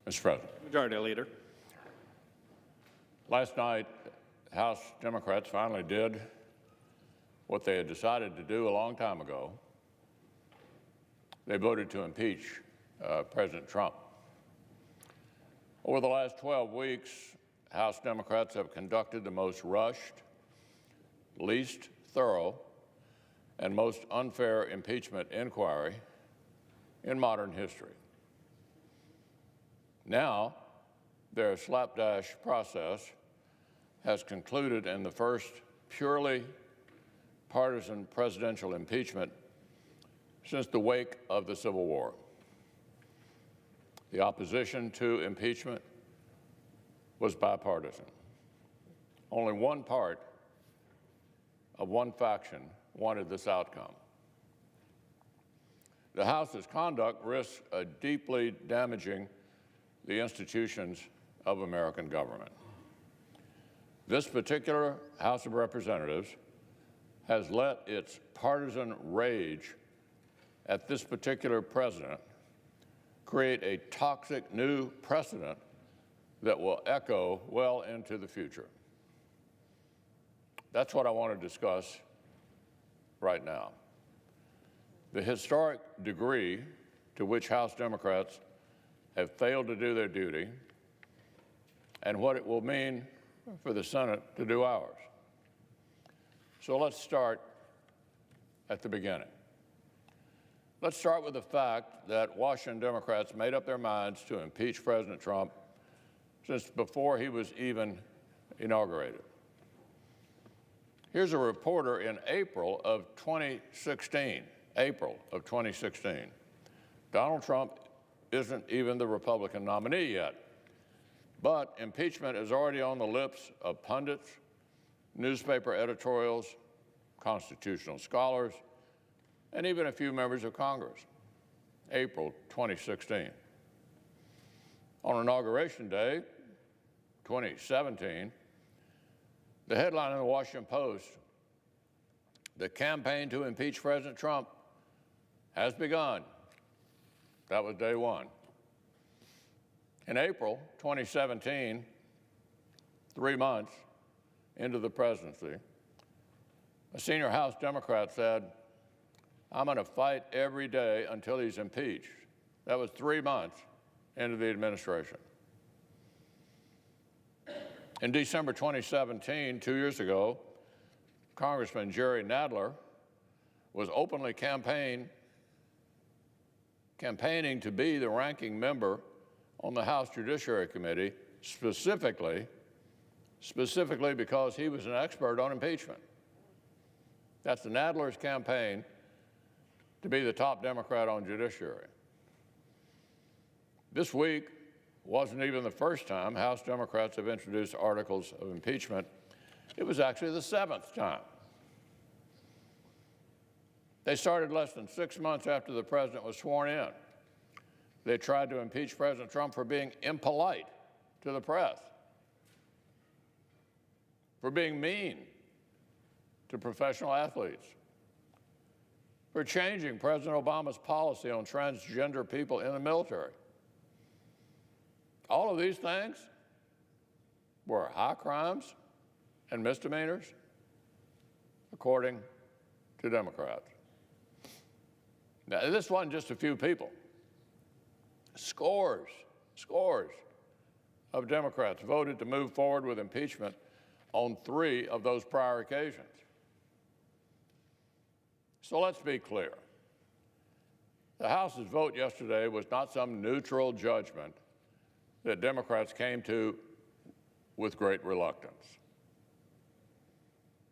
Mr. President. Majority Leader. Last night, House Democrats finally did what they had decided to do a long time ago. They voted to impeach President Trump. Over the last 12 weeks, House Democrats have conducted the most rushed, least thorough, and most unfair impeachment inquiry in modern history. Now, their slapdash process has concluded in the first purely partisan presidential impeachment since the wake of the Civil War. The opposition to impeachment was bipartisan. Only one part of one faction wanted this outcome. The House's conduct risks deeply damaging the institutions of American government. This particular House of Representatives has let its partisan rage at this particular president create a toxic new precedent that will echo well into the future. That's what I want to discuss right now. The historic degree to which House Democrats have failed to do their duty and what it will mean for the Senate to do ours. So let's start at the beginning. Let's start with the fact that Washington Democrats made up their minds to impeach President Trump since before he was even inaugurated. Here's a reporter in April of 2016. Donald Trump isn't even the Republican nominee yet, but impeachment is already on the lips of pundits, newspaper editorials, constitutional scholars, and even a few members of Congress. April 2016. On Inauguration Day, 2017, the headline in the Washington Post, "The campaign to impeach President Trump has begun." That was day one. In April 2017, 3 months into the presidency, a senior House Democrat said, "I'm going to fight every day until he's impeached." That was 3 months into the administration. In December 2017, 2 years ago, Congressman Jerry Nadler was openly campaigning to be the ranking member on the House Judiciary Committee, specifically because he was an expert on impeachment. That's the Nadler's campaign to be the top Democrat on judiciary. This week wasn't even the first time House Democrats have introduced articles of impeachment. It was actually the 7th time. They started less than 6 months after the president was sworn in. They tried to impeach President Trump for being impolite to the press, for being mean to professional athletes, for changing President Obama's policy on transgender people in the military. All of these things were high crimes and misdemeanors, according to Democrats. Now, this wasn't just a few people. Scores of Democrats voted to move forward with impeachment on 3 of those prior occasions. So let's be clear. The House's vote yesterday was not some neutral judgment that Democrats came to with great reluctance.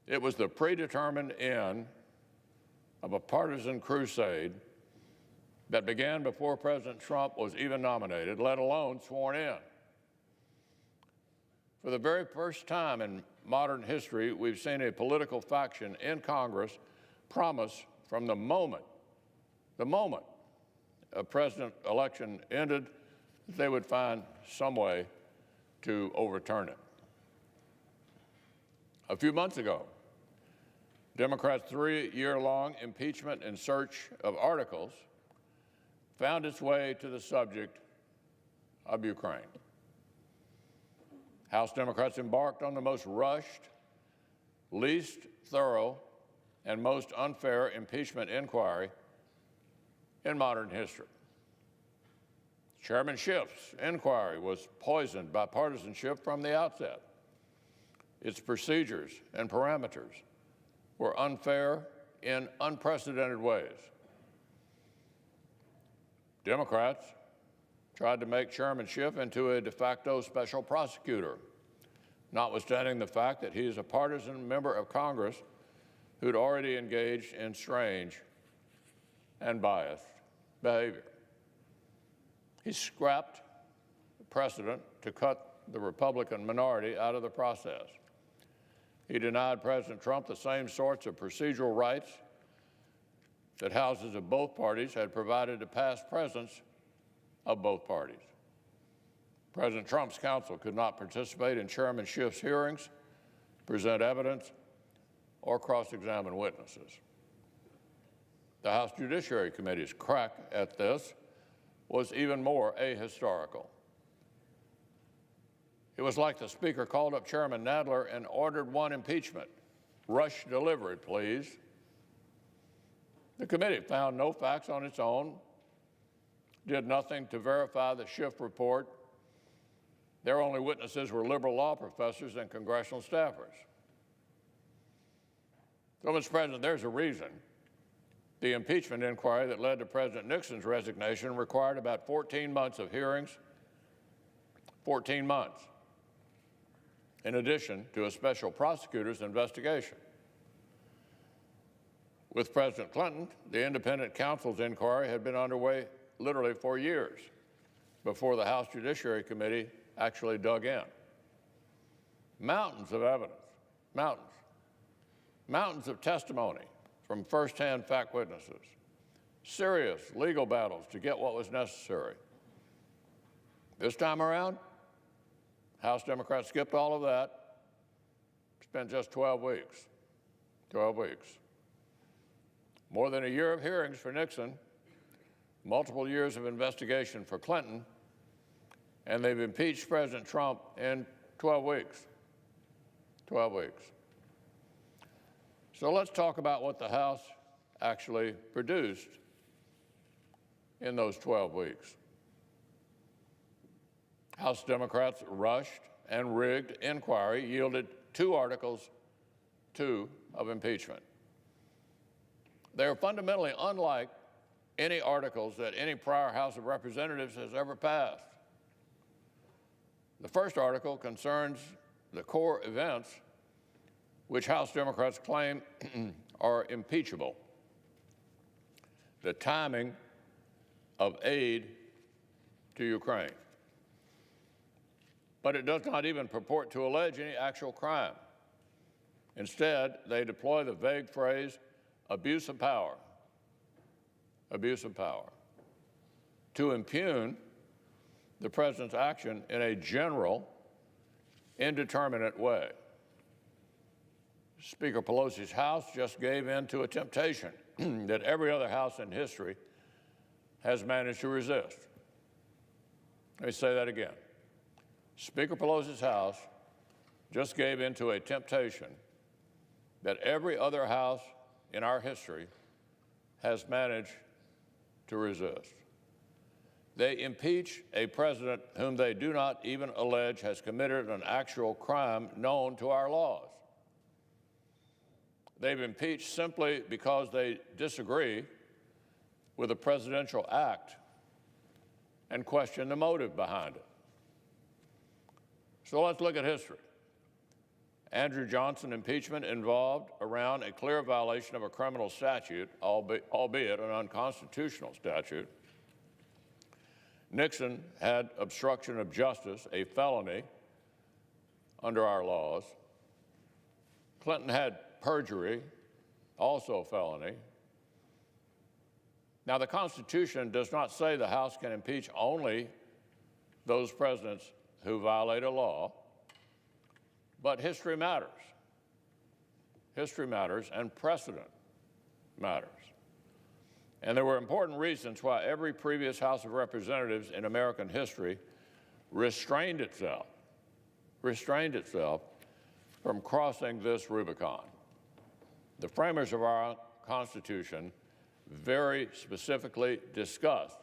It was the predetermined end of a partisan crusade that began before President Trump was even nominated, let alone sworn in. For the very first time in modern history, we've seen a political faction in Congress promise from the moment a president election ended, that they would find some way to overturn it. A few months ago, Democrats' 3-year-long impeachment in search of articles found its way to the subject of Ukraine. House Democrats embarked on the most rushed, least thorough, and most unfair impeachment inquiry in modern history. Chairman Schiff's inquiry was poisoned by partisanship from the outset. Its procedures and parameters were unfair in unprecedented ways. Democrats tried to make Chairman Schiff into a de facto special prosecutor, notwithstanding the fact that he is a partisan member of Congress who'd already engaged in strange and biased behavior. He scrapped the precedent to cut the Republican minority out of the process. He denied President Trump the same sorts of procedural rights that houses of both parties had provided to past presidents of both parties. President Trump's counsel could not participate in Chairman Schiff's hearings, present evidence, or cross-examine witnesses. The House Judiciary Committee's crack at this was even more ahistorical. It was like the Speaker called up Chairman Nadler and ordered one impeachment. Rush delivery, please. The committee found no facts on its own, did nothing to verify the Schiff report. Their only witnesses were liberal law professors and congressional staffers. So, Mr. President, there's a reason the impeachment inquiry that led to President Nixon's resignation required about 14 months of hearings, 14 months, in addition to a special prosecutor's investigation. With President Clinton, the independent counsel's inquiry had been underway literally for years before the House Judiciary Committee actually dug in. Mountains of evidence, mountains of testimony from firsthand fact witnesses, serious legal battles to get what was necessary. This time around, House Democrats skipped all of that, spent just 12 weeks. 12 weeks. More than a year of hearings for Nixon, multiple years of investigation for Clinton, and they've impeached President Trump in 12 weeks. 12 weeks. So let's talk about what the House actually produced in those 12 weeks. House Democrats' rushed and rigged inquiry yielded two articles, of impeachment. They are fundamentally unlike any articles that any prior House of Representatives has ever passed. The first article concerns the core events which House Democrats claim are impeachable. The timing of aid to Ukraine. But it does not even purport to allege any actual crime. Instead, they deploy the vague phrase, abuse of power, to impugn the president's action in a general, indeterminate way. Speaker Pelosi's House just gave in to a temptation that every other House in history has managed to resist. Let me say that again. Speaker Pelosi's House just gave in to a temptation that every other House in our history has managed to resist. They impeach a president whom they do not even allege has committed an actual crime known to our laws. They've impeached simply because they disagree with a presidential act and question the motive behind it. So let's look at history. Andrew Johnson impeachment involved around a clear violation of a criminal statute, albeit an unconstitutional statute. Nixon had obstruction of justice, a felony under our laws. Clinton had perjury, also a felony. Now, the Constitution does not say the House can impeach only those presidents who violate a law, but history matters. History matters and precedent matters. And there were important reasons why every previous House of Representatives in American history restrained itself from crossing this Rubicon. The framers of our Constitution very specifically discussed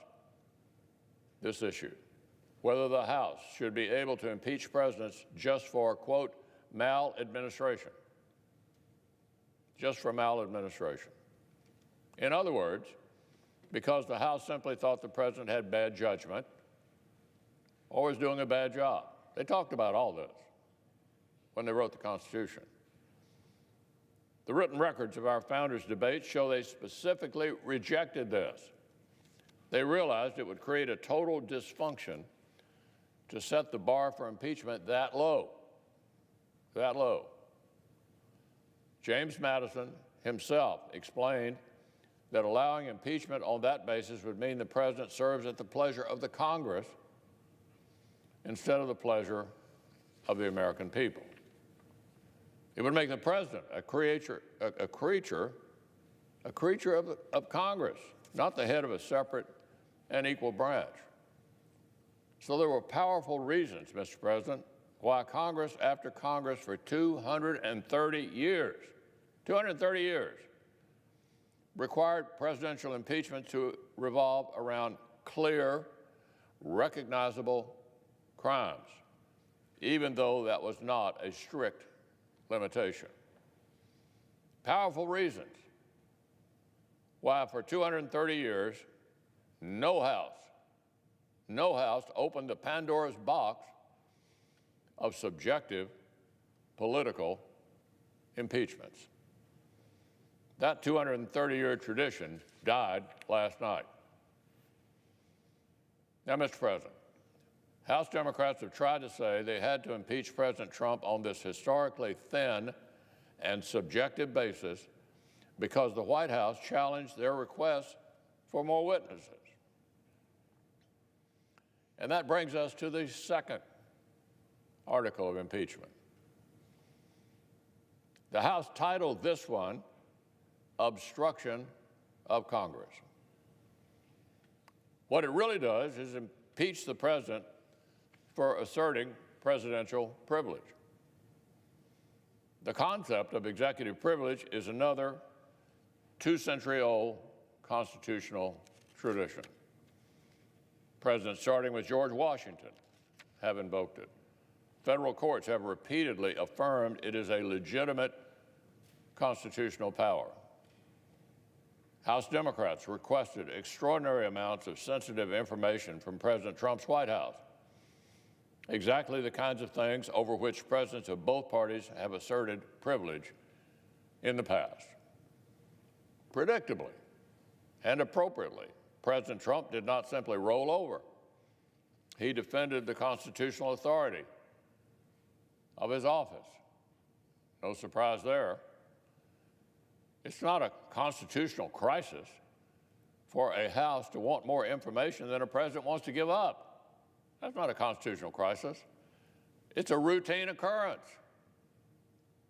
this issue, whether the House should be able to impeach presidents just for, quote, maladministration, just for maladministration. In other words, because the House simply thought the president had bad judgment or was doing a bad job. They talked about all this when they wrote the Constitution. The written records of our founders' debates show they specifically rejected this. They realized it would create a total dysfunction to set the bar for impeachment that low, that low. James Madison himself explained that allowing impeachment on that basis would mean the president serves at the pleasure of the Congress instead of the pleasure of the American people. It would make the president a creature of Congress, not the head of a separate and equal branch. So there were powerful reasons, Mr. President, why Congress after Congress for 230 years, required presidential impeachment to revolve around clear, recognizable crimes, even though that was not a strict limitation. Powerful reasons why for 230 years, no House opened the Pandora's box of subjective political impeachments. That 230-year tradition died last night. Now, Mr. President, House Democrats have tried to say they had to impeach President Trump on this historically thin and subjective basis because the White House challenged their request for more witnesses. And that brings us to the second article of impeachment. The House titled this one, Obstruction of Congress. What it really does is impeach the president for asserting presidential privilege. The concept of executive privilege is another 2-century-old constitutional tradition. Presidents, starting with George Washington, have invoked it. Federal courts have repeatedly affirmed it is a legitimate constitutional power. House Democrats requested extraordinary amounts of sensitive information from President Trump's White House, exactly the kinds of things over which presidents of both parties have asserted privilege in the past. Predictably and appropriately, President Trump did not simply roll over. He defended the constitutional authority of his office. No surprise there. It's not a constitutional crisis for a House to want more information than a president wants to give up. That's not a constitutional crisis. It's a routine occurrence.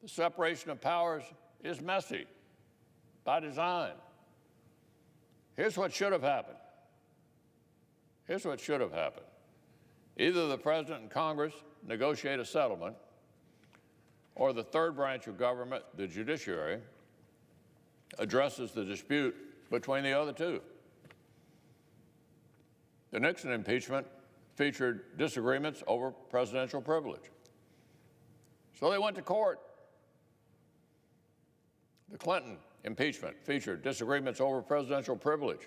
The separation of powers is messy by design. Here's what should have happened. Here's what should have happened. Either the president and Congress negotiate a settlement, or the third branch of government, the judiciary, addresses the dispute between the other two. The Nixon impeachment featured disagreements over presidential privilege. So they went to court. The Clinton impeachment featured disagreements over presidential privilege.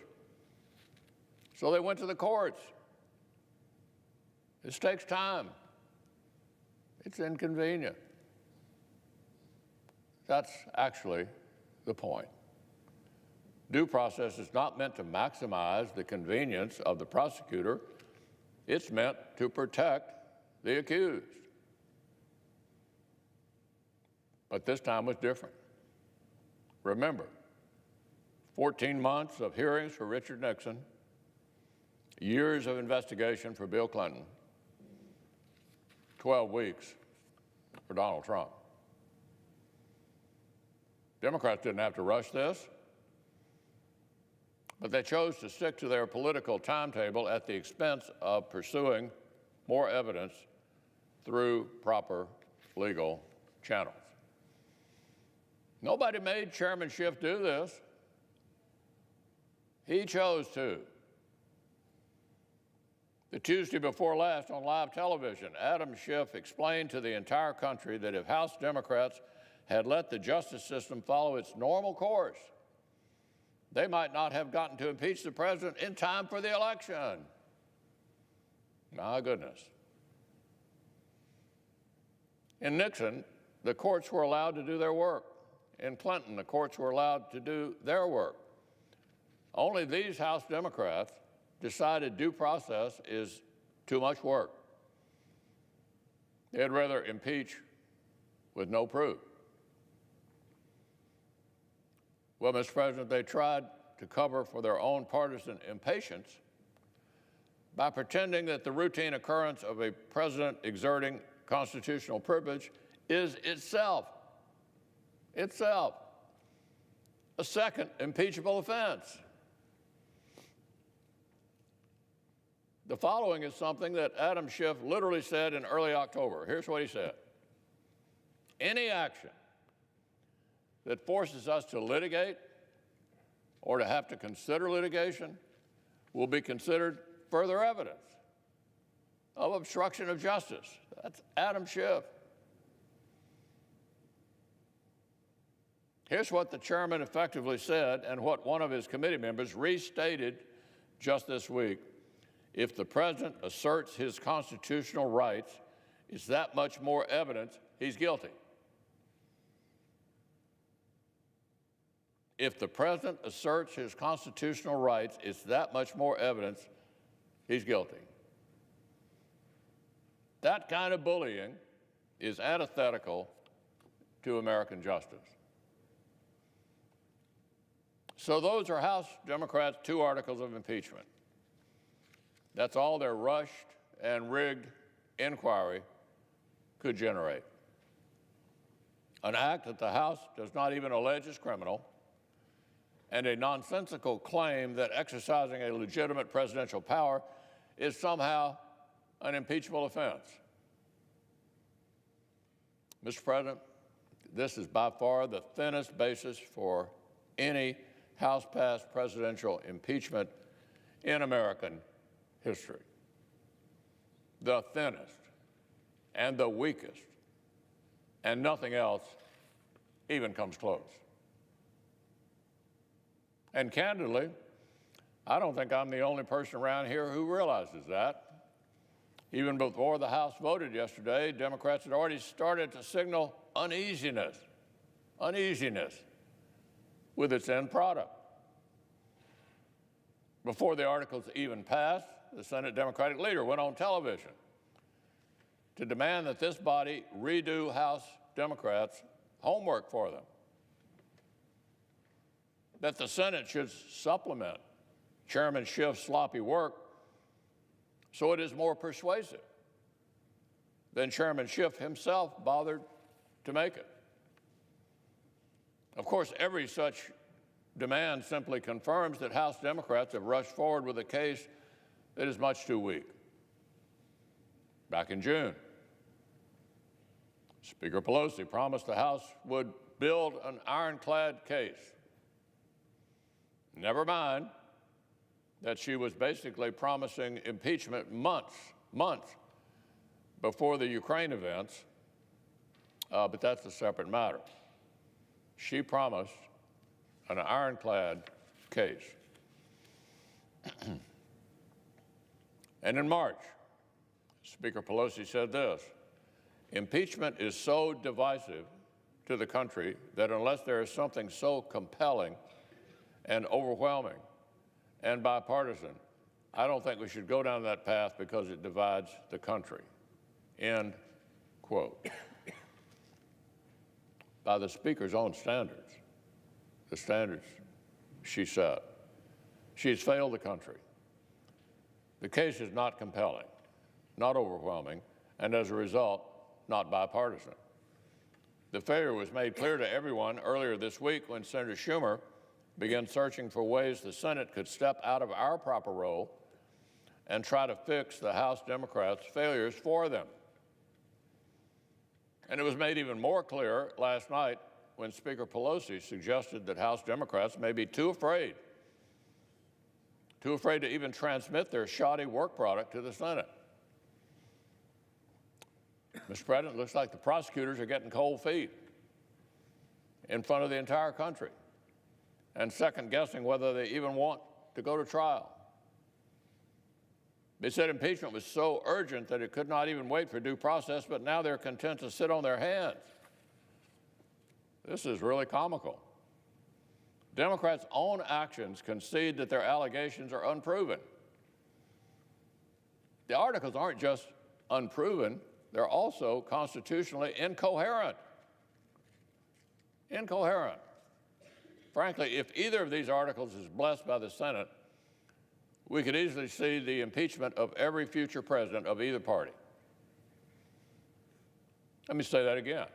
So they went to the courts. This takes time. It's inconvenient. That's actually the point. Due process is not meant to maximize the convenience of the prosecutor. It's meant to protect the accused. But this time was different. Remember, 14 months of hearings for Richard Nixon, years of investigation for Bill Clinton, 12 weeks for Donald Trump. Democrats didn't have to rush this, but they chose to stick to their political timetable at the expense of pursuing more evidence through proper legal channels. Nobody made Chairman Schiff do this. He chose to. The Tuesday before last on live television, Adam Schiff explained to the entire country that if House Democrats had let the justice system follow its normal course, they might not have gotten to impeach the president in time for the election. My goodness. In Nixon, the courts were allowed to do their work. In Clinton, the courts were allowed to do their work. Only these House Democrats decided due process is too much work. They'd rather impeach with no proof. Well, Mr. President, they tried to cover for their own partisan impatience by pretending that the routine occurrence of a president exerting constitutional privilege is itself a second impeachable offense. The following is something that Adam Schiff literally said in early October. Here's what he said. Any action that forces us to litigate or to have to consider litigation will be considered further evidence of obstruction of justice. That's Adam Schiff. Here's what the chairman effectively said and what one of his committee members restated just this week. If the president asserts his constitutional rights, it's that much more evidence he's guilty. If the president asserts his constitutional rights, it's that much more evidence he's guilty. That kind of bullying is antithetical to American justice. So those are House Democrats' 2 articles of impeachment. That's all their rushed and rigged inquiry could generate. An act that the House does not even allege is criminal, and a nonsensical claim that exercising a legitimate presidential power is somehow an impeachable offense. Mr. President, this is by far the thinnest basis for any House-passed presidential impeachment in American history. The thinnest and the weakest, and nothing else even comes close. And candidly, I don't think I'm the only person around here who realizes that. Even before the House voted yesterday, Democrats had already started to signal uneasiness with its end product. Before the articles even passed, the Senate Democratic leader went on television to demand that this body redo House Democrats' homework for them, that the Senate should supplement Chairman Schiff's sloppy work so it is more persuasive than Chairman Schiff himself bothered to make it. Of course, every such demand simply confirms that House Democrats have rushed forward with a case that is much too weak. Back in June, Speaker Pelosi promised the House would build an ironclad case. Never mind that she was basically promising impeachment months before the Ukraine events, but that's a separate matter. She promised an ironclad case. And in March, Speaker Pelosi said this: impeachment is so divisive to the country that unless there is something so compelling and overwhelming and bipartisan, I don't think we should go down that path because it divides the country. End quote. By the Speaker's own standards, the standards she set, she's failed the country. The case is not compelling, not overwhelming, and as a result, not bipartisan. The failure was made clear to everyone earlier this week when Senator Schumer began searching for ways the Senate could step out of our proper role and try to fix the House Democrats' failures for them. And it was made even more clear last night when Speaker Pelosi suggested that House Democrats may be too afraid to even transmit their shoddy work product to the Senate. Mr. President, it looks like the prosecutors are getting cold feet in front of the entire country and second-guessing whether they even want to go to trial. They said impeachment was so urgent that it could not even wait for due process, but now they're content to sit on their hands. This is really comical. Democrats' own actions concede that their allegations are unproven. The articles aren't just unproven, they're also constitutionally incoherent. Incoherent. Frankly, if either of these articles is blessed by the Senate, we could easily see the impeachment of every future president of either party. Let me say that again.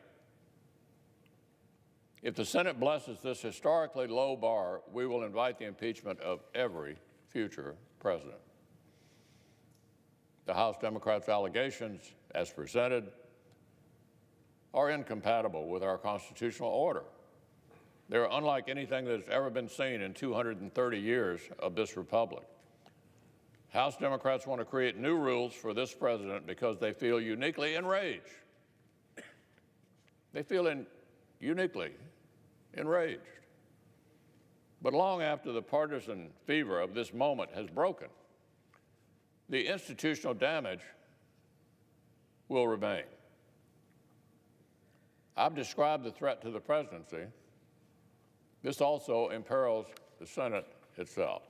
If the Senate blesses this historically low bar, we will invite the impeachment of every future president. The House Democrats' allegations, as presented, are incompatible with our constitutional order. They're unlike anything that has ever been seen in 230 years of this republic. House Democrats want to create new rules for this president because they feel uniquely enraged. They feel uniquely enraged. But long after the partisan fever of this moment has broken, the institutional damage will remain. I've described the threat to the presidency. This also imperils the Senate itself.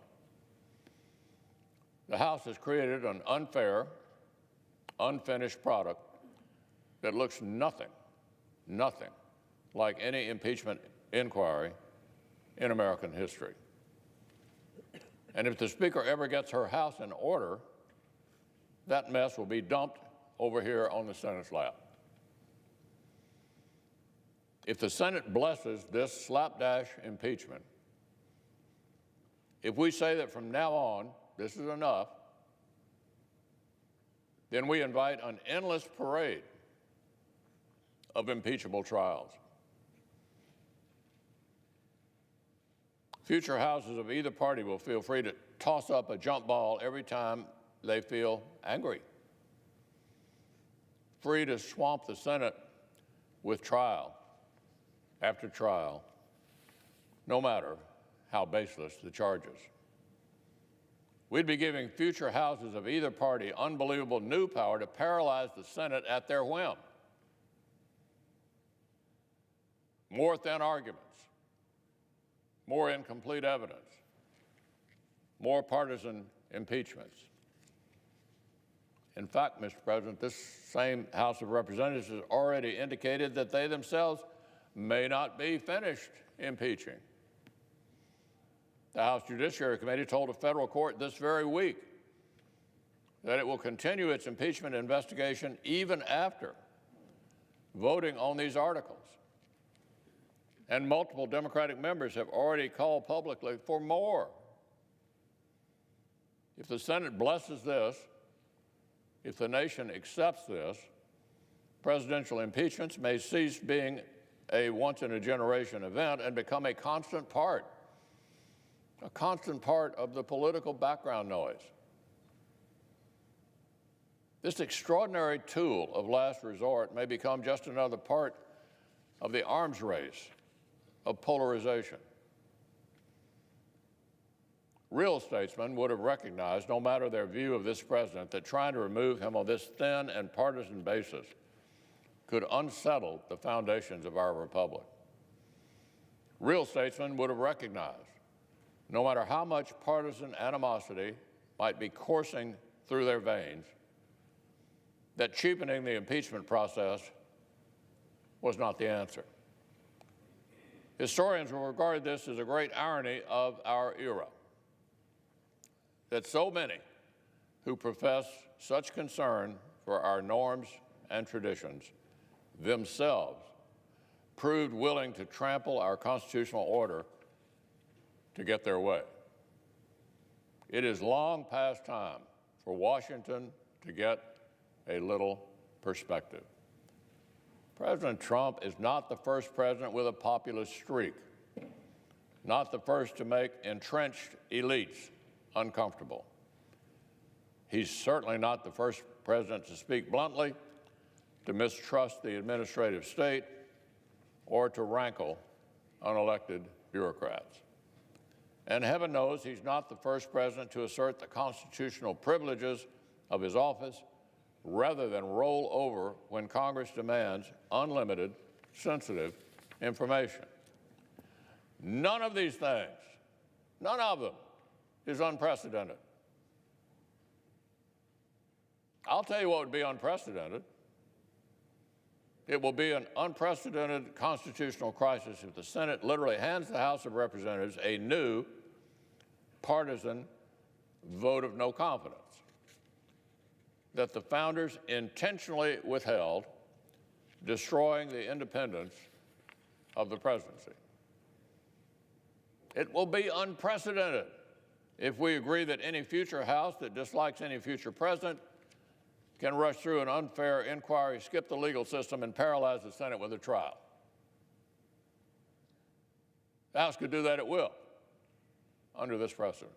The House has created an unfair, unfinished product that looks nothing like any impeachment inquiry in American history. And if the Speaker ever gets her House in order, that mess will be dumped over here on the Senate's lap. If the Senate blesses this slapdash impeachment, if we say that from now on, this is enough, then we invite an endless parade of impeachable trials. Future Houses of either party will feel free to toss up a jump ball every time they feel angry, free to swamp the Senate with trial after trial, no matter how baseless the charges. We'd be giving future Houses of either party unbelievable new power to paralyze the Senate at their whim. More thin arguments, more incomplete evidence, more partisan impeachments. In fact, Mr. President, this same House of Representatives has already indicated that they themselves may not be finished impeaching. The House Judiciary Committee told a federal court this very week that it will continue its impeachment investigation even after voting on these articles. And multiple Democratic members have already called publicly for more. If the Senate blesses this, if the nation accepts this, presidential impeachments may cease being a once-in-a-generation event and become a constant part of the political background noise. This extraordinary tool of last resort may become just another part of the arms race of polarization. Real statesmen would have recognized, no matter their view of this president, that trying to remove him on this thin and partisan basis could unsettle the foundations of our republic. Real statesmen would have recognized, no matter how much partisan animosity might be coursing through their veins, that cheapening the impeachment process was not the answer. Historians will regard this as a great irony of our era, that so many who profess such concern for our norms and traditions themselves proved willing to trample our constitutional order to get their way. It is long past time for Washington to get a little perspective. President Trump is not the first president with a populist streak, not the first to make entrenched elites uncomfortable. He's certainly not the first president to speak bluntly, to mistrust the administrative state, or to rankle unelected bureaucrats. And heaven knows he's not the first president to assert the constitutional privileges of his office rather than roll over when Congress demands unlimited, sensitive information. None of these things, none of them, is unprecedented. I'll tell you what would be unprecedented. It will be an unprecedented constitutional crisis if the Senate literally hands the House of Representatives a new partisan vote of no confidence that the founders intentionally withheld, destroying the independence of the presidency. It will be unprecedented if we agree that any future House that dislikes any future president can rush through an unfair inquiry, skip the legal system, and paralyze the Senate with a trial. The House could do that at will under this precedent.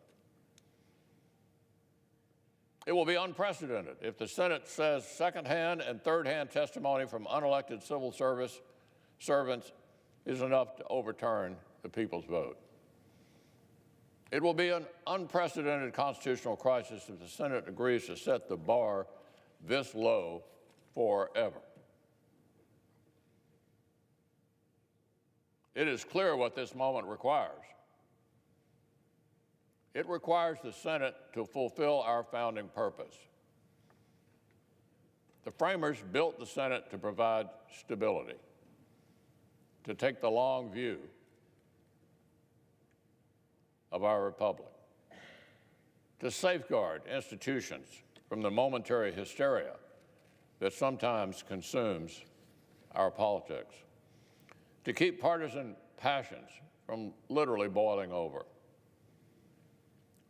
It will be unprecedented if the Senate says second-hand and third-hand testimony from unelected civil service servants is enough to overturn the people's vote. It will be an unprecedented constitutional crisis if the Senate agrees to set the bar this low forever. It is clear what this moment requires. It requires the Senate to fulfill our founding purpose. The framers built the Senate to provide stability, to take the long view of our republic, to safeguard institutions from the momentary hysteria that sometimes consumes our politics, to keep partisan passions from literally boiling over.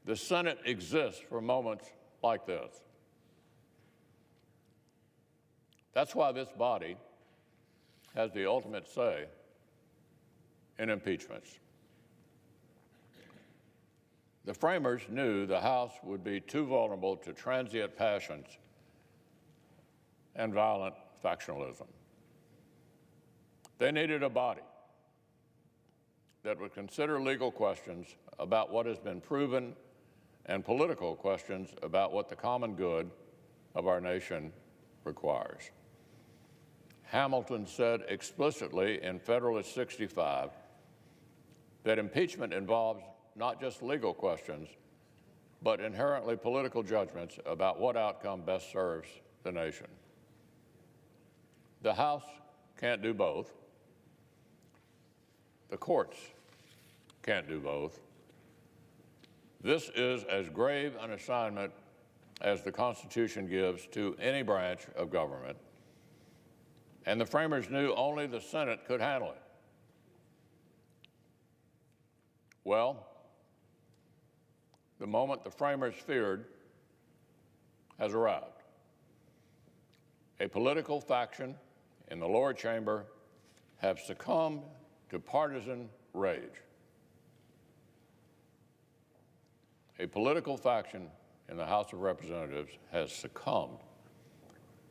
The Senate exists for moments like this. That's why this body has the ultimate say in impeachments. The framers knew the House would be too vulnerable to transient passions and violent factionalism. They needed a body that would consider legal questions about what has been proven and political questions about what the common good of our nation requires. Hamilton said explicitly in Federalist 65 that impeachment involves not just legal questions, but inherently political judgments about what outcome best serves the nation. The House can't do both. The courts can't do both. This is as grave an assignment as the Constitution gives to any branch of government, and the framers knew only the Senate could handle it. Well, the moment the framers feared has arrived. A political faction in the lower chamber have succumbed to partisan rage. A political faction in the House of Representatives has succumbed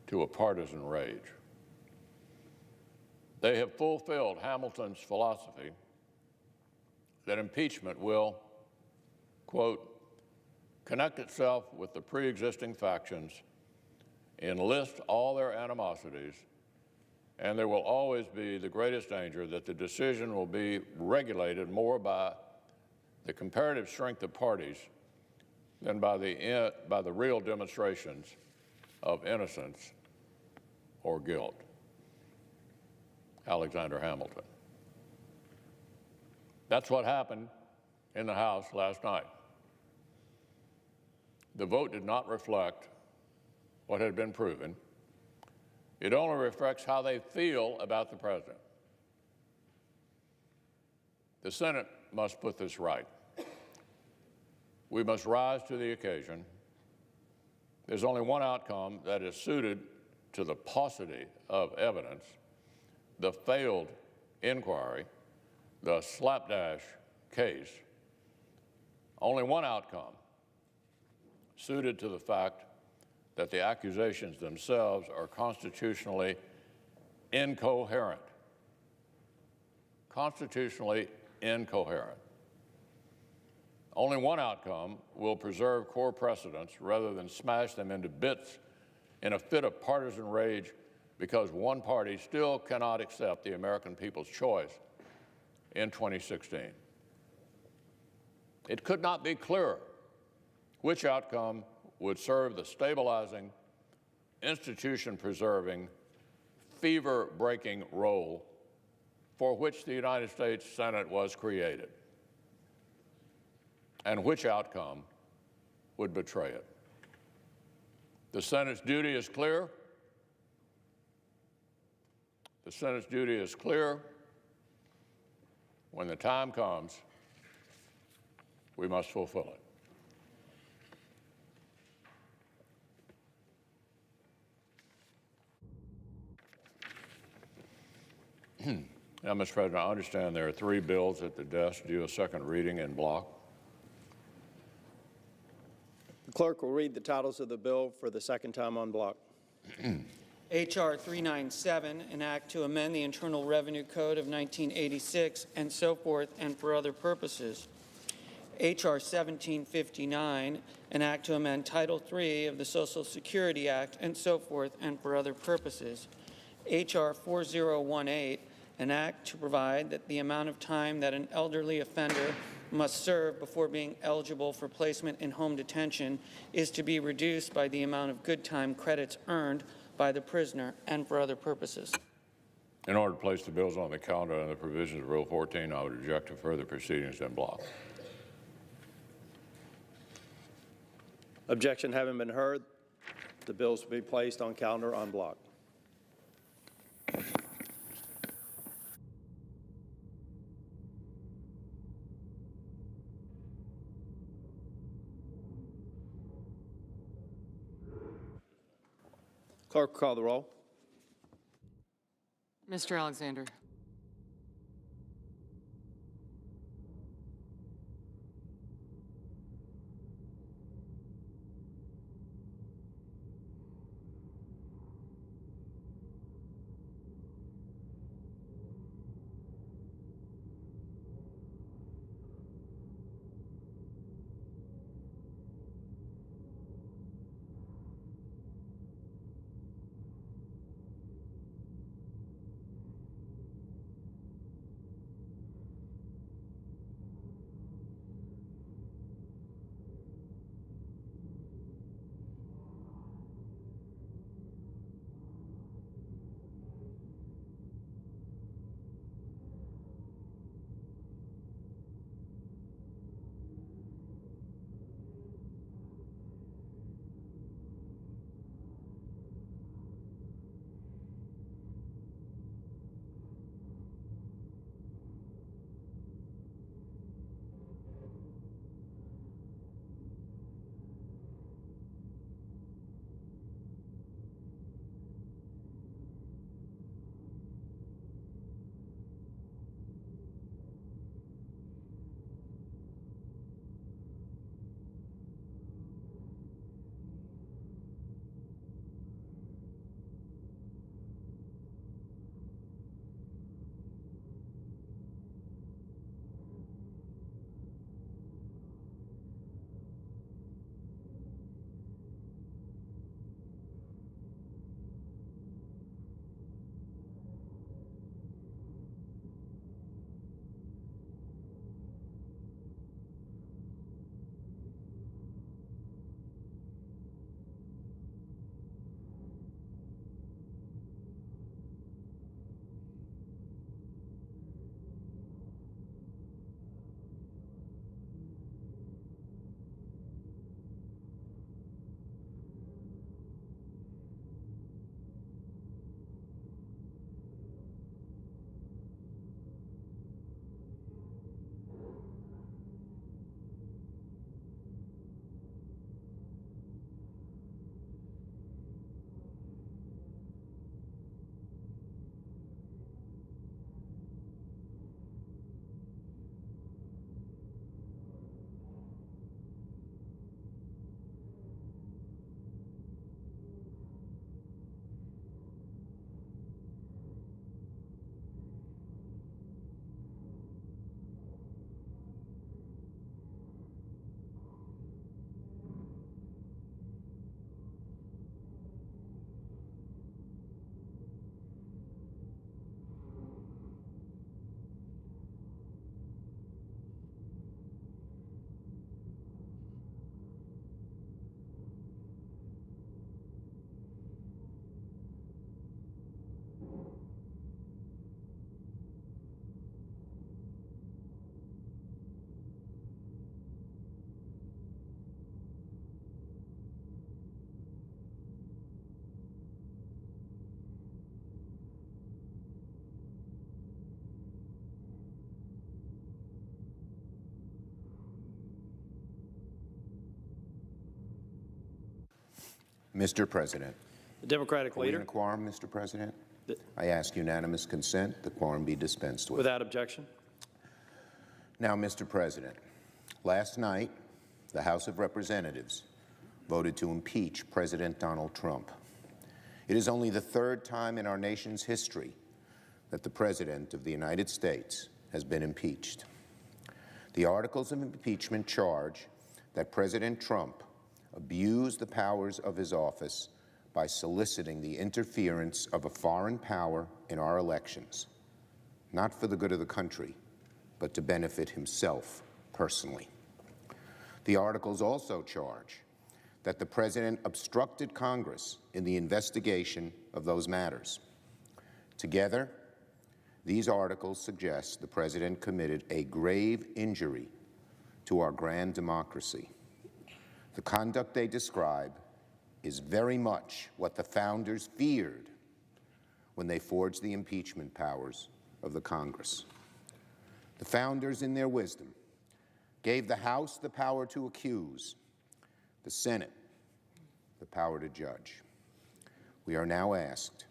to a partisan rage. They have fulfilled Hamilton's philosophy that impeachment will, quote, connect itself with the pre-existing factions, enlist all their animosities, and there will always be the greatest danger that the decision will be regulated more by the comparative strength of parties than by the real demonstrations of innocence or guilt. Alexander Hamilton. That's what happened in the House last night. The vote did not reflect what had been proven. It only reflects how they feel about the president. The Senate must put this right. We must rise to the occasion There's only one outcome that is suited to the paucity of evidence, the failed inquiry, the slapdash case. Only one outcome suited to the fact that the accusations themselves are constitutionally incoherent. Constitutionally incoherent. Only one outcome will preserve core precedents rather than smash them into bits in a fit of partisan rage because one party still cannot accept the American people's choice in 2016. It could not be clearer which outcome would serve the stabilizing, institution-preserving, fever-breaking role for which the United States Senate was created, and which outcome would betray it. The Senate's duty is clear. The Senate's duty is clear. When the time comes, we must fulfill it. Now, Mr. President, I understand there are 3 bills at the desk due a second reading in block. The clerk will read the titles of the bill for the second time on block. H.R. 397, an act to amend the Internal Revenue Code of 1986 and so forth and for other purposes. H.R. 1759, an act to amend Title III of the Social Security Act and so forth and for other purposes. H.R. 4018, an act to provide that the amount of time that an elderly offender must serve before being eligible for placement in home detention is to be reduced by the amount of good time credits earned by the prisoner and for other purposes. In order to place the bills on the calendar under the provisions of Rule 14, I would object to further proceedings in block. Objection having been heard, the bills will be placed on calendar on block. Clerk will call the roll. Mr. Alexander. Mr. President. The Democratic Are we in leader. a quorum, Mr. President? I ask unanimous consent the quorum be dispensed with. Without objection. Now, Mr. President, last night, the House of Representatives voted to impeach President Donald Trump. It is only the third time in our nation's history that the President of the United States has been impeached. The articles of impeachment charge that President Trump abused the powers of his office by soliciting the interference of a foreign power in our elections, not for the good of the country, but to benefit himself personally. The articles also charge that the President obstructed Congress in the investigation of those matters. Together, these articles suggest the President committed a grave injury to our grand democracy. The conduct they describe is very much what the founders feared when they forged the impeachment powers of the Congress. The founders, in their wisdom, gave the House the power to accuse, the Senate the power to judge. We are now asked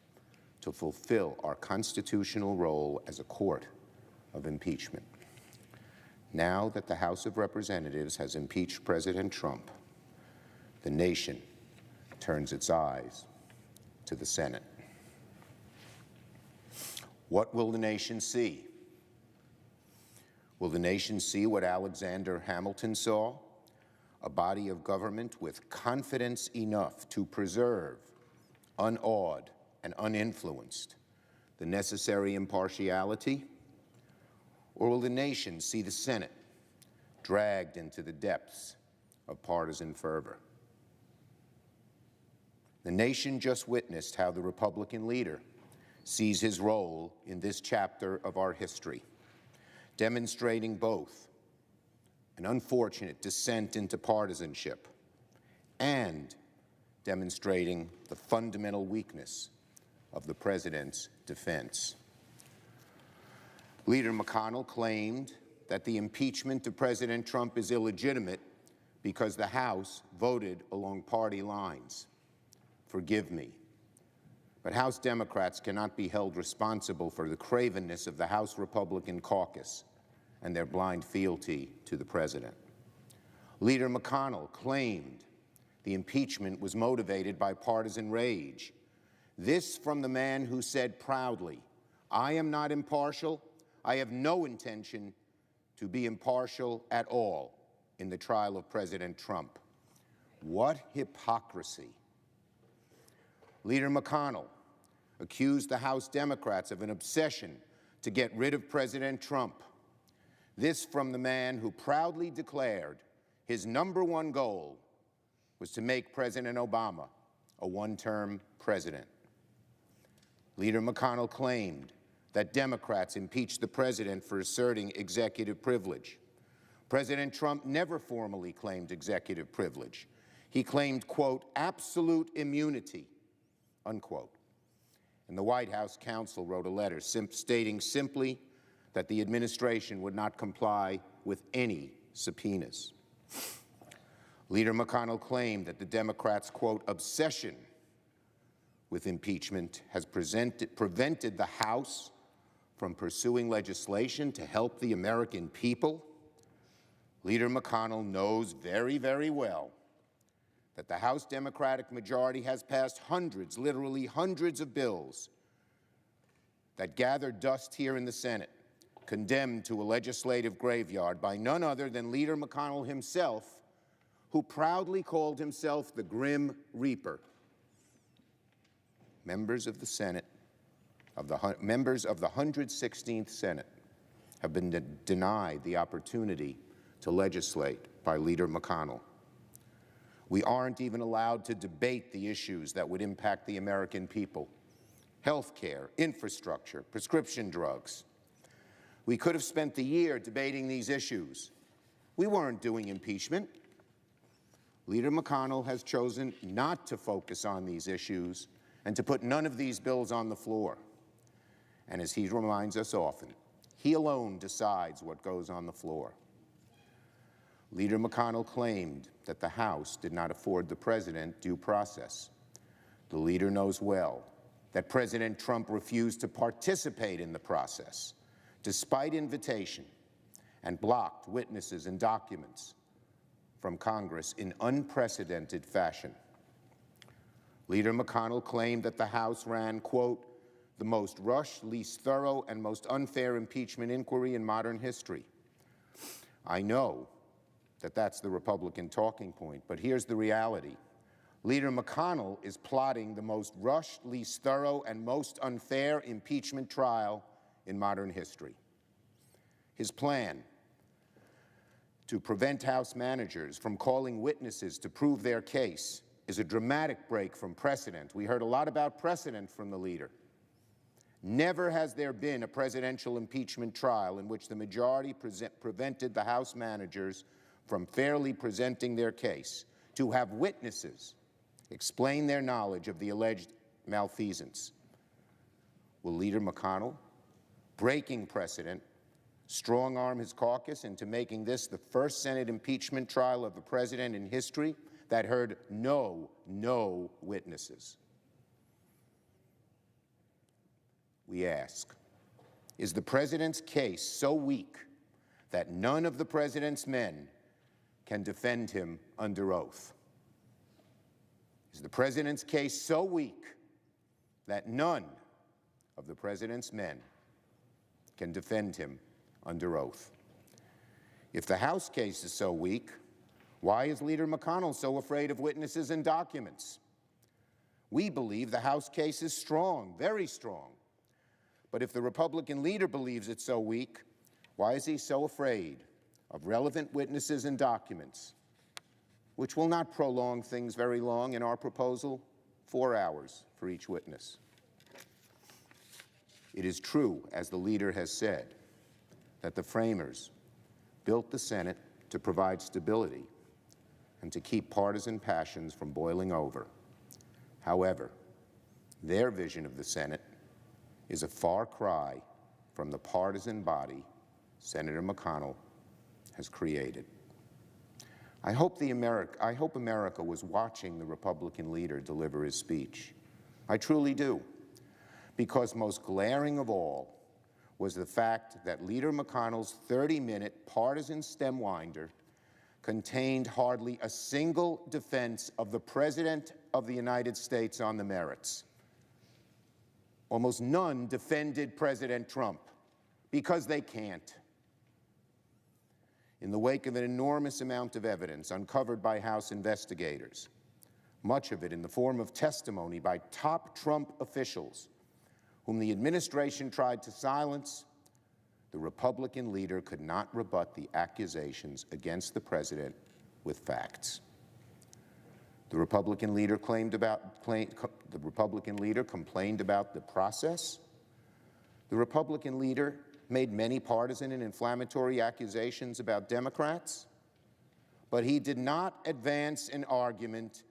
to fulfill our constitutional role as a court of impeachment. Now that the House of Representatives has impeached President Trump, the nation turns its eyes to the Senate. What will the nation see? Will the nation see what Alexander Hamilton saw? A body of government with confidence enough to preserve, unawed and uninfluenced, the necessary impartiality? Or will the nation see the Senate dragged into the depths of partisan fervor? The nation just witnessed how the Republican leader sees his role in this chapter of our history, demonstrating both an unfortunate descent into partisanship and demonstrating the fundamental weakness of the President's defense. Leader McConnell claimed that the impeachment of President Trump is illegitimate because the House voted along party lines. Forgive me, but House Democrats cannot be held responsible for the cravenness of the House Republican caucus and their blind fealty to the President. Leader McConnell claimed the impeachment was motivated by partisan rage. This from the man who said proudly, "I am not impartial. I have no intention to be impartial at all in the trial of President Trump." What hypocrisy. Leader McConnell accused the House Democrats of an obsession to get rid of President Trump. This from the man who proudly declared his #1 goal was to make President Obama a one-term president. Leader McConnell claimed that Democrats impeached the President for asserting executive privilege. President Trump never formally claimed executive privilege. He claimed, quote, "absolute immunity," unquote. And the White House counsel wrote a letter stating simply that the administration would not comply with any subpoenas. Leader McConnell claimed that the Democrats' quote, "obsession with impeachment has prevented the House from pursuing legislation to help the American people." Leader McConnell knows very, very well that the House Democratic majority has passed hundreds, literally hundreds of bills that gathered dust here in the Senate, condemned to a legislative graveyard by none other than Leader McConnell himself, who proudly called himself the Grim Reaper. Members of the Senate, members of the 116th Senate have been denied the opportunity to legislate by Leader McConnell. We aren't even allowed to debate the issues that would impact the American people: health care, infrastructure, prescription drugs. We could have spent the year debating these issues. We weren't doing impeachment. Leader McConnell has chosen not to focus on these issues and to put none of these bills on the floor. And as he reminds us often, he alone decides what goes on the floor. Leader McConnell claimed that the House did not afford the President due process. The leader knows well that President Trump refused to participate in the process, despite invitation, and blocked witnesses and documents from Congress in unprecedented fashion. Leader McConnell claimed that the House ran, quote, the most rushed, least thorough, and most unfair impeachment inquiry in modern history. I know that that's the Republican talking point, but here's the reality. Leader McConnell is plotting the most rushed, least thorough, and most unfair impeachment trial in modern history. His plan to prevent House managers from calling witnesses to prove their case is a dramatic break from precedent. We heard a lot about precedent from the leader. Never has there been a presidential impeachment trial in which the majority prevented the House managers from fairly presenting their case, to have witnesses explain their knowledge of the alleged malfeasance. Will Leader McConnell, breaking precedent, strong-arm his caucus into making this the first Senate impeachment trial of a president in history that heard no witnesses? We ask, is the president's case so weak that none of the president's men can defend him under oath? Is the president's case so weak that none of the president's men can defend him under oath? If the House case is so weak, why is Leader McConnell so afraid of witnesses and documents? We believe the House case is strong, very strong. But if the Republican leader believes it's so weak, why is he so afraid of relevant witnesses and documents, which will not prolong things very long? In our proposal, 4 hours for each witness. It is true, as the leader has said, that the framers built the Senate to provide stability and to keep partisan passions from boiling over. However, their vision of the Senate is a far cry from the partisan body Senator McConnell has created. I hope America was watching the Republican leader deliver his speech. I truly do, because most glaring of all was the fact that Leader McConnell's 30-minute partisan stem-winder contained hardly a single defense of the President of the United States on the merits. Almost none defended President Trump, because they can't. In the wake of an enormous amount of evidence uncovered by House investigators, much of it in the form of testimony by top Trump officials, whom the administration tried to silence, the Republican leader could not rebut the accusations against the president with facts. The Republican leader complained about the process. The Republican leader made many partisan and inflammatory accusations about Democrats, but he did not advance an argument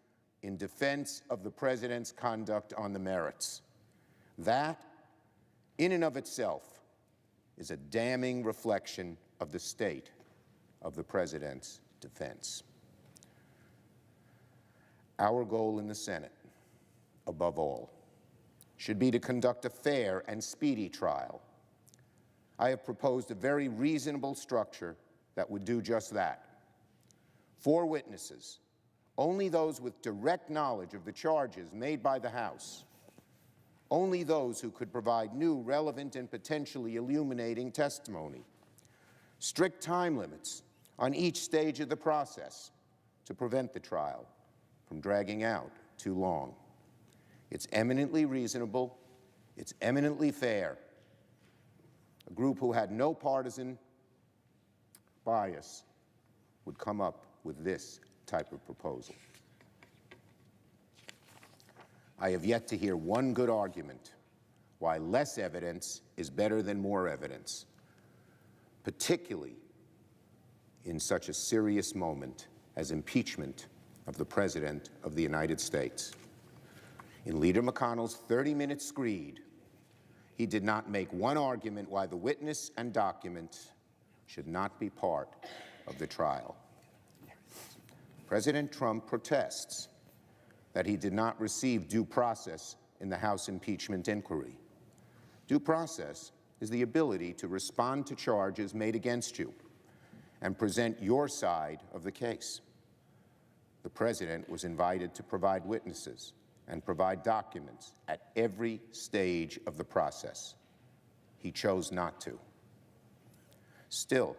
in defense of the president's conduct on the merits. That, in and of itself, is a damning reflection of the state of the president's defense. Our goal in the Senate, above all, should be to conduct a fair and speedy trial. I have proposed a very reasonable structure that would do just that. 4 witnesses, only those with direct knowledge of the charges made by the House, only those who could provide new, relevant, and potentially illuminating testimony. Strict time limits on each stage of the process to prevent the trial from dragging out too long. It's eminently reasonable, it's eminently fair. A group who had no partisan bias would come up with this type of proposal. I have yet to hear one good argument why less evidence is better than more evidence, particularly in such a serious moment as impeachment of the President of the United States. In Leader McConnell's 30-minute screed, he did not make one argument why the witness and document should not be part of the trial. President Trump protests that he did not receive due process in the House impeachment inquiry. Due process is the ability to respond to charges made against you and present your side of the case. The President was invited to provide witnesses and provide documents at every stage of the process. He chose not to. Still,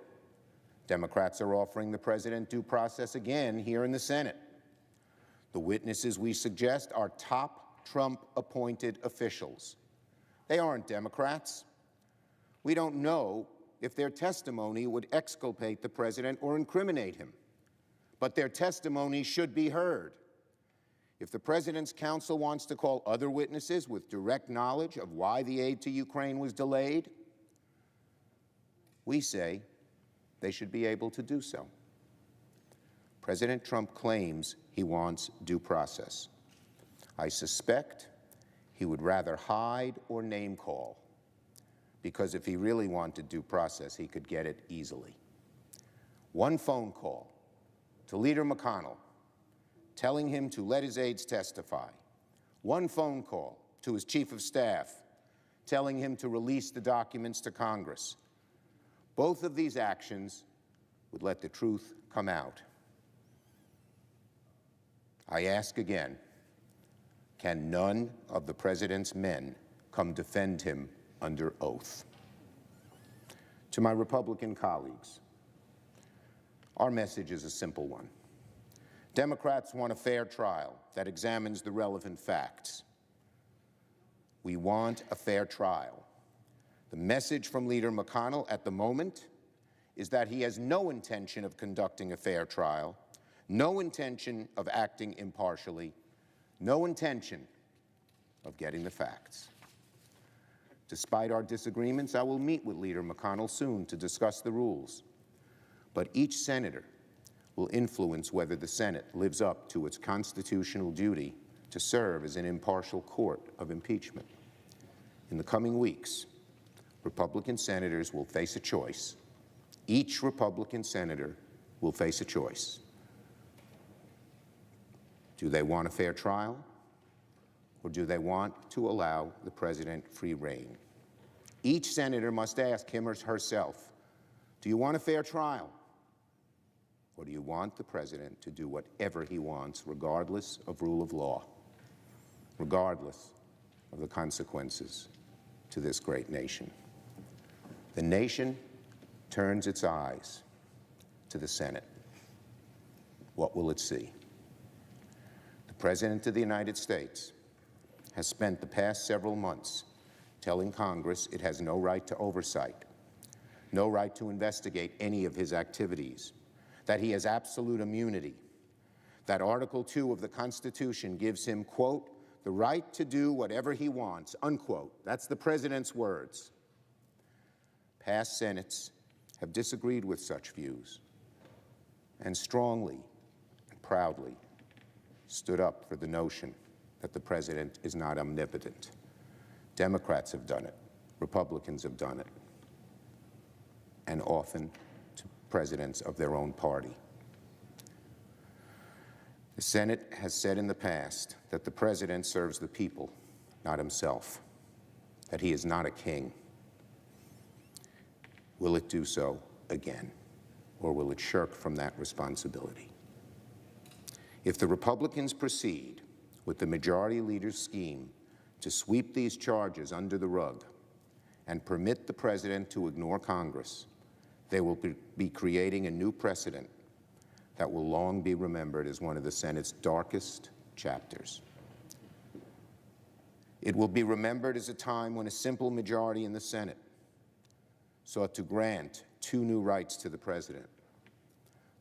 Democrats are offering the President due process again here in the Senate. The witnesses we suggest are top Trump-appointed officials. They aren't Democrats. We don't know if their testimony would exculpate the President or incriminate him, but their testimony should be heard. If the President's counsel wants to call other witnesses with direct knowledge of why the aid to Ukraine was delayed, we say they should be able to do so. President Trump claims he wants due process. I suspect he would rather hide or name call, because if he really wanted due process, he could get it easily. One phone call to Leader McConnell telling him to let his aides testify. One phone call to his chief of staff telling him to release the documents to Congress. Both of these actions would let the truth come out. I ask again, can none of the President's men come defend him under oath? To my Republican colleagues, our message is a simple one. Democrats want a fair trial that examines the relevant facts. We want a fair trial. The message from Leader McConnell at the moment is that he has no intention of conducting a fair trial, no intention of acting impartially, no intention of getting the facts. Despite our disagreements, I will meet with Leader McConnell soon to discuss the rules. But each senator will influence whether the Senate lives up to its constitutional duty to serve as an impartial court of impeachment. In the coming weeks, Republican senators will face a choice. Each Republican senator will face a choice. Do they want a fair trial, or do they want to allow the President free rein? Each senator must ask him or herself, do you want a fair trial, or do you want the President to do whatever he wants, regardless of rule of law, regardless of the consequences to this great nation? The nation turns its eyes to the Senate. What will it see? The President of the United States has spent the past several months telling Congress it has no right to oversight, no right to investigate any of his activities, that he has absolute immunity, that Article 2 of the Constitution gives him, quote, the right to do whatever he wants, unquote. That's the President's words. Past Senates have disagreed with such views and strongly and proudly stood up for the notion that the President is not omnipotent. Democrats have done it. Republicans have done it. And often to presidents of their own party. The Senate has said in the past that the President serves the people, not himself, that he is not a king. Will it do so again, or will it shirk from that responsibility? If the Republicans proceed with the majority leader's scheme to sweep these charges under the rug and permit the President to ignore Congress, they will be creating a new precedent that will long be remembered as one of the Senate's darkest chapters. It will be remembered as a time when a simple majority in the Senate sought to grant two new rights to the President: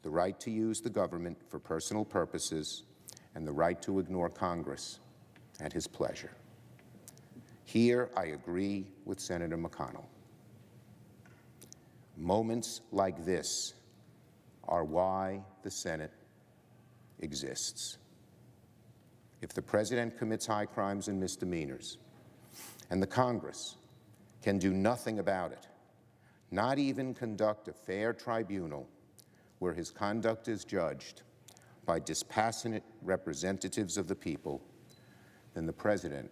the right to use the government for personal purposes and the right to ignore Congress at his pleasure. Here, I agree with Senator McConnell. Moments like this are why the Senate exists. If the President commits high crimes and misdemeanors, and the Congress can do nothing about it, not even conduct a fair tribunal where his conduct is judged, by dispassionate representatives of the people, then the president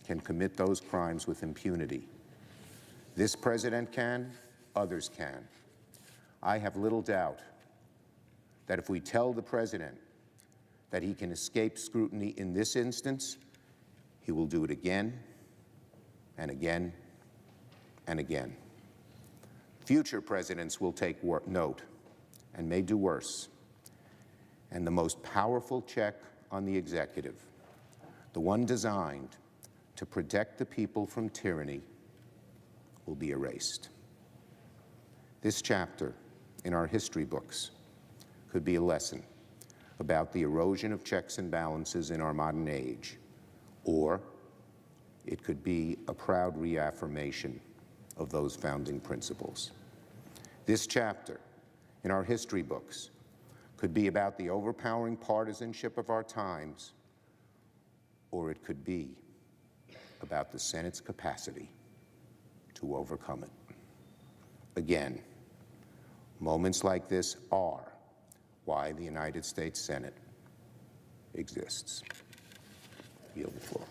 can commit those crimes with impunity. This president can, others can. I have little doubt that if we tell the president that he can escape scrutiny in this instance, he will do it again and again and again. Future presidents will take note and may do worse. And the most powerful check on the executive, the one designed to protect the people from tyranny, will be erased. This chapter in our history books could be a lesson about the erosion of checks and balances in our modern age, or it could be a proud reaffirmation of those founding principles. This chapter in our history books could be about the overpowering partisanship of our times, or it could be about the Senate's capacity to overcome it. Again, moments like this are why the United States Senate exists. I yield the floor.